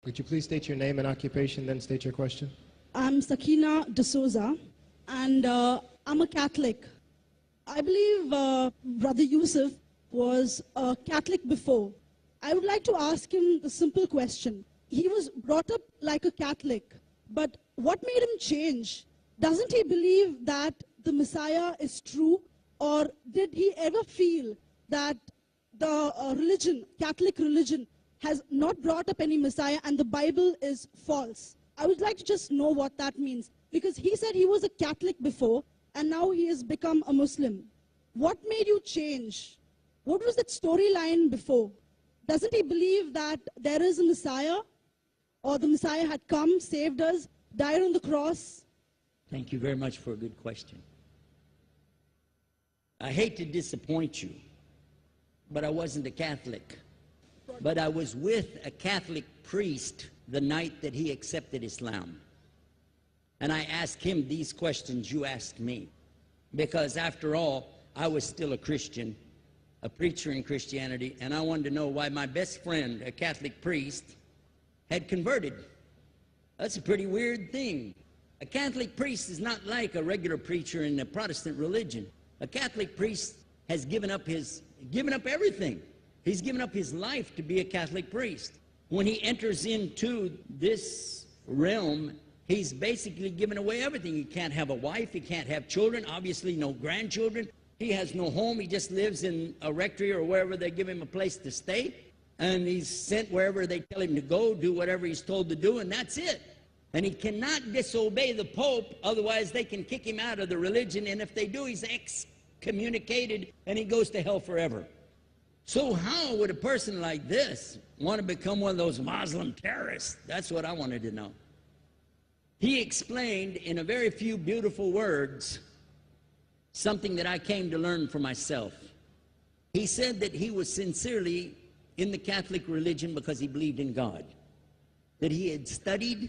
Would you please state your name and occupation, then state your question? I'm Sakina D'Souza, and I'm a Catholic. I believe Brother Yusuf was a Catholic before. I would like to ask him the simple question. He was brought up like a Catholic, but what made him change? Doesn't he believe that the Messiah is true, or did he ever feel that the religion, Catholic religion, has not brought up any Messiah and the Bible is false? I would like to just know what that means, because he said he was a Catholic before and now he has become a Muslim. What made you change? What was that storyline before? Doesn't he believe that there is a Messiah, or the Messiah had come, saved us, died on the cross? Thank you very much for a good question. I hate to disappoint you, but I wasn't a Catholic. But I was with a Catholic priest the night that he accepted Islam. And I asked him these questions you asked me. Because after all, I was still a Christian, a preacher in Christianity, and I wanted to know why my best friend, a Catholic priest, had converted. That's a pretty weird thing. A Catholic priest is not like a regular preacher in the Protestant religion. A Catholic priest has given up everything. He's given up his life to be a Catholic priest. When he enters into this realm, he's basically given away everything. He can't have a wife, he can't have children, obviously no grandchildren. He has no home, he just lives in a rectory or wherever they give him a place to stay. And he's sent wherever they tell him to go, do whatever he's told to do, and that's it. And he cannot disobey the Pope, otherwise they can kick him out of the religion, and if they do, he's excommunicated and he goes to hell forever. So how would a person like this want to become one of those Muslim terrorists? That's what I wanted to know. He explained in a very few beautiful words something that I came to learn for myself. He said that he was sincerely in the Catholic religion because he believed in God, that he had studied,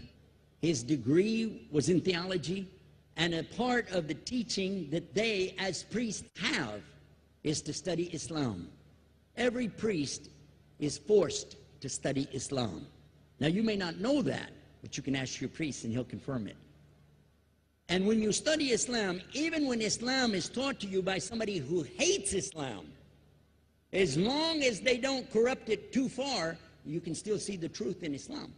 his degree was in theology, and a part of the teaching that they as priests have is to study Islam. Every priest is forced to study Islam. Now you may not know that, but you can ask your priest and he'll confirm it. And when you study Islam, even when Islam is taught to you by somebody who hates Islam, as long as they don't corrupt it too far, you can still see the truth in Islam.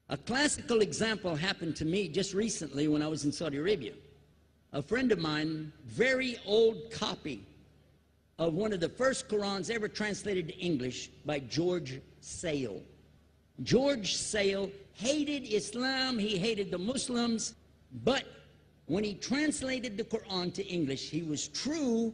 A classical example happened to me just recently when I was in Saudi Arabia. A friend of mine, very old copy of one of the first Qurans ever translated to English by George Sale. George Sale hated Islam, he hated the Muslims, but when he translated the Quran to English, he was true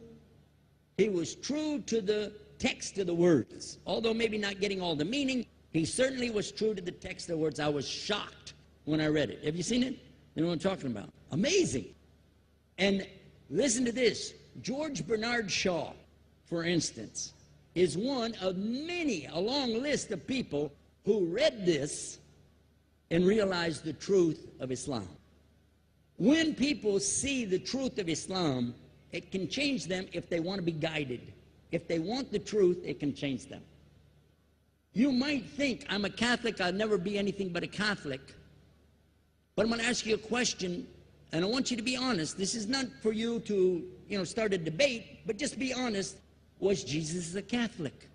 to the text of the words. Although maybe not getting all the meaning, he certainly was true to the text of the words. I was shocked when I read it. Have you seen it? You know what I'm talking about? Amazing. And listen to this. George Bernard Shaw, for instance, is one of many, a long list of people who read this and realized the truth of Islam. When people see the truth of Islam, it can change them if they want to be guided. If they want the truth, it can change them. You might think, I'm a Catholic, I'll never be anything but a Catholic. But I'm going to ask you a question, and I want you to be honest. This is not for you to, start a debate, but just be honest. Was Jesus a Catholic?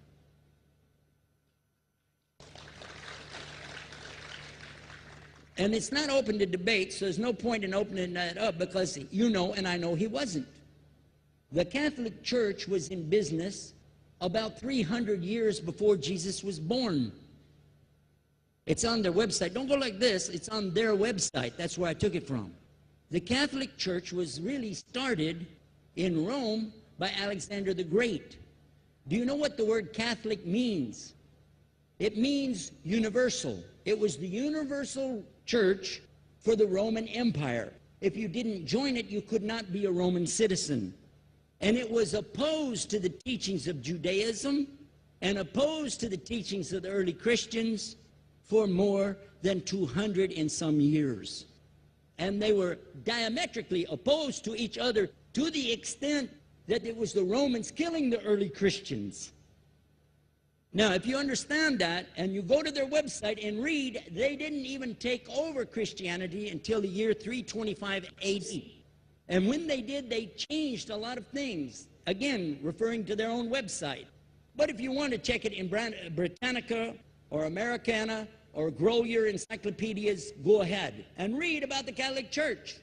And it's not open to debate, so there's no point in opening that up, because you know and I know he wasn't. The Catholic Church was in business about 300 years before Jesus was born. It's on their website. Don't go like this. It's on their website. That's where I took it from. The Catholic Church was really started in Rome by Alexander the Great. Do you know what the word Catholic means? It means universal. It was the universal church for the Roman Empire. If you didn't join it, you could not be a Roman citizen. And it was opposed to the teachings of Judaism and opposed to the teachings of the early Christians for more than 200 and some years. And they were diametrically opposed to each other to the extent that it was the Romans killing the early Christians. Now, if you understand that, and you go to their website and read, they didn't even take over Christianity until the year 325 AD. And when they did, they changed a lot of things, again, referring to their own website. But if you want to check it in Britannica or Americana or grow your encyclopedias, go ahead and read about the Catholic Church.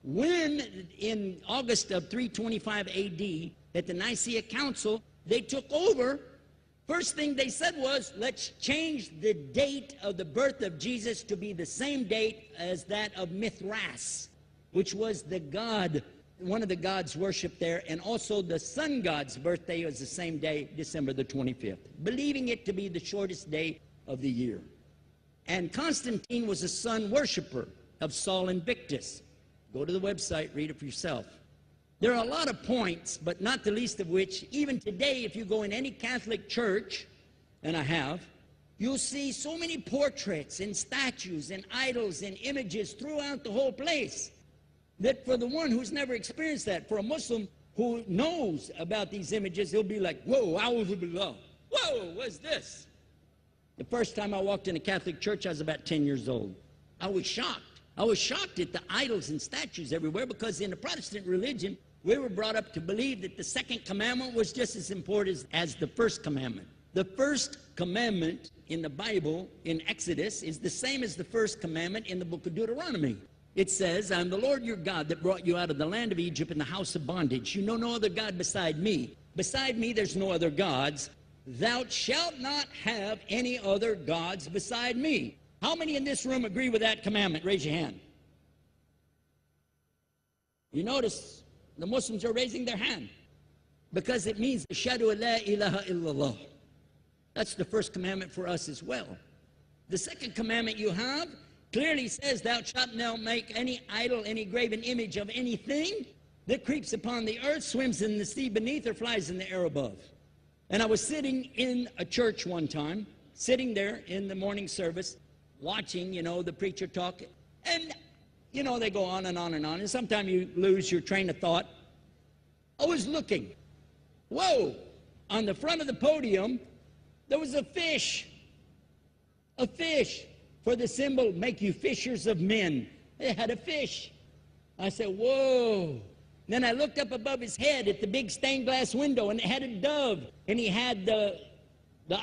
When, in August of 325 AD, at the Nicaea Council, they took over, first thing they said was, let's change the date of the birth of Jesus to be the same date as that of Mithras, which was the god, one of the gods worshipped there, and also the sun god's birthday was the same day, December the 25th, believing it to be the shortest day of the year. And Constantine was a sun worshiper of Sol Invictus. Go to the website, read it for yourself. There are a lot of points, but not the least of which, even today, if you go in any Catholic church, and I have, you'll see so many portraits and statues and idols and images throughout the whole place, that for the one who's never experienced that, for a Muslim who knows about these images, he'll be like, whoa, a'udhu billah. Whoa, what's this? The first time I walked in a Catholic church, I was about 10 years old. I was shocked. I was shocked at the idols and statues everywhere, because in the Protestant religion, we were brought up to believe that the second commandment was just as important as the first commandment. The first commandment in the Bible, in Exodus, is the same as the first commandment in the book of Deuteronomy. It says, I am the Lord your God that brought you out of the land of Egypt in the house of bondage. You know no other God beside me. Beside me there's no other gods. Thou shalt not have any other gods beside me. How many in this room agree with that commandment? Raise your hand. You notice the Muslims are raising their hand, because it means Ashhadu an la ilaha illallah. That's the first commandment for us as well. The second commandment you have clearly says, thou shalt not make any idol, any graven image of anything that creeps upon the earth, swims in the sea beneath, or flies in the air above. And I was sitting in a church one time, sitting there in the morning service, watching, the preacher talk, and, they go on and on and on, and sometimes you lose your train of thought. I was looking. Whoa! On the front of the podium, there was a fish. A fish. For the symbol, make you fishers of men. They had a fish. I said, whoa. Then I looked up above his head at the big stained glass window, and it had a dove, and he had the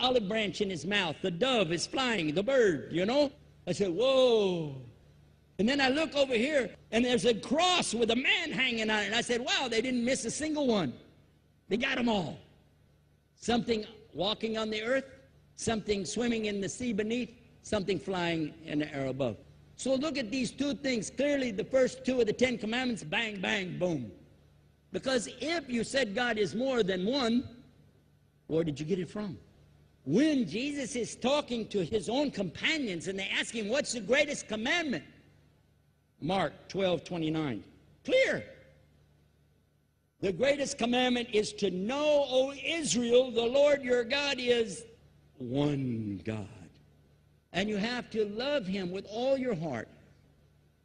olive branch in his mouth. The dove is flying, the bird, I said, whoa. And then I look over here, and there's a cross with a man hanging on it. And I said, wow, they didn't miss a single one. They got them all. Something walking on the earth, something swimming in the sea beneath, something flying in the air above. So look at these two things. Clearly, the first two of the 10 commandments, bang, bang, boom. Because if you said God is more than one, where did you get it from? When Jesus is talking to his own companions and they ask him, what's the greatest commandment? Mark 12:29. Clear. The greatest commandment is to know, O Israel, the Lord your God is one God. And you have to love him with all your heart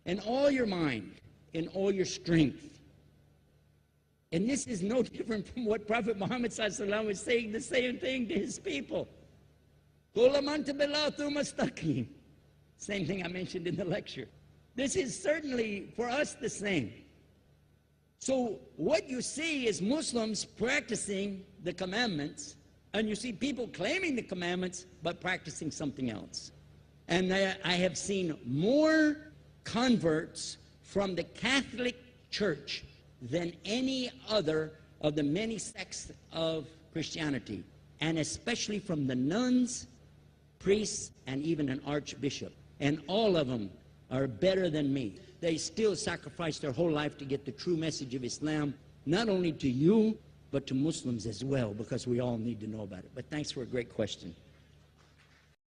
and all your mind and all your strength. And this is no different from what Prophet Muhammad ﷺ was saying, the same thing to his people. Same thing I mentioned in the lecture. This is certainly for us the same. So what you see is Muslims practicing the commandments, and you see people claiming the commandments but practicing something else. And I have seen more converts from the Catholic Church than any other of the many sects of Christianity, and especially from the nuns, priests, and even an archbishop. And all of them are better than me. They still sacrifice their whole life to get the true message of Islam, not only to you, but to Muslims as well, because we all need to know about it. But thanks for a great question.